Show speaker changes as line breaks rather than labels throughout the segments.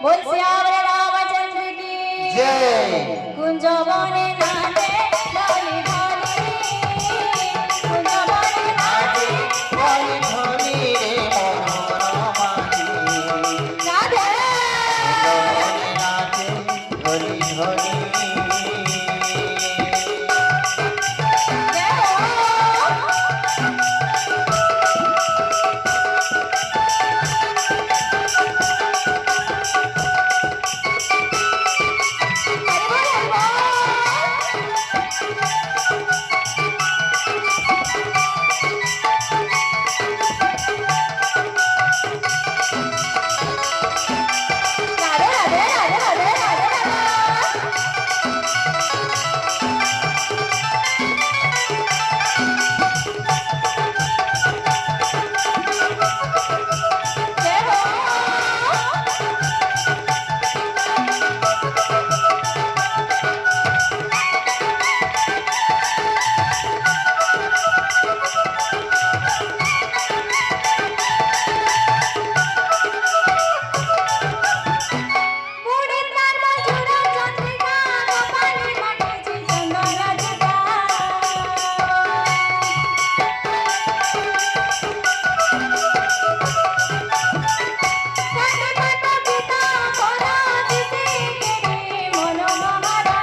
बोल श्याम रामचंद्र की
जय।
कुंज बने नाचे डाली ढाली कुंज बने नाचे
ढोली ढोली रे मनोरमानी
राधे
ढोली नाचे ढोली ढोली
जय हो हरि बोल राधे राधे राधे राधे राधे राधे जय हो मुडीत नार मजुरा चंद्रिका कपाली माटेची चंदनाची काटे पाट गीता कोरा दिसे केडी मनोहरा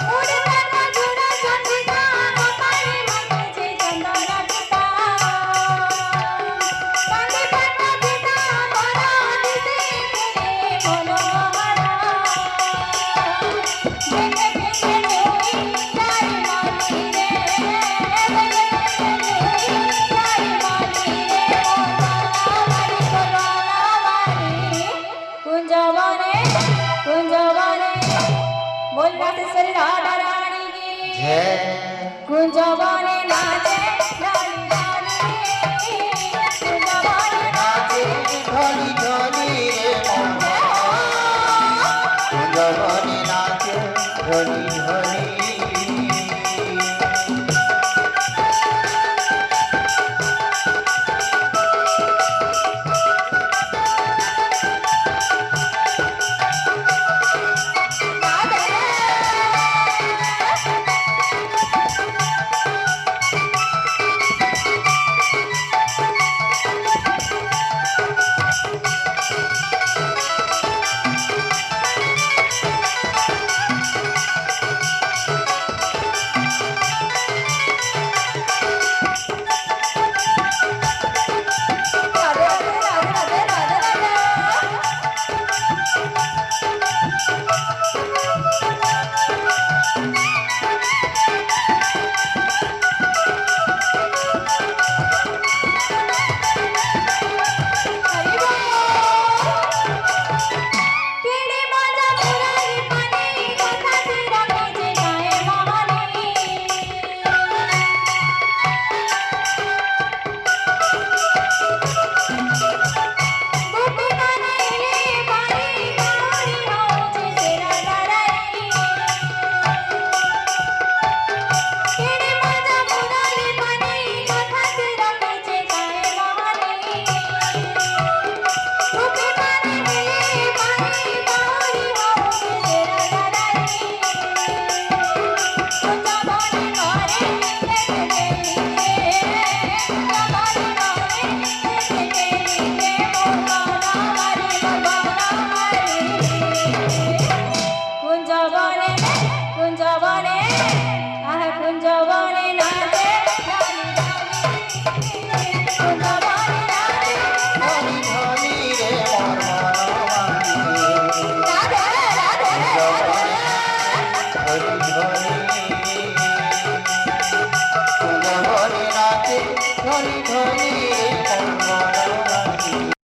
मुडीत नार मजुरा चंद्रिका कपाली माटेची चंदनाची काटे पाट गीता कोरा दिसे केडी मनोहरा भेटे भेटे नुई जाई माली रे भेटे भेटे नुई जाई माली रे बोलवाना मारी कुंजवने बोल राधेश्वरी राधा रानी की
जय।
कुंजवने नाचे डाली डाली कुंजवने नाचे
ढोली ढोली रे ढोली नाचे ढोली ढोली
राधे राधे राधे राधे राधे राधे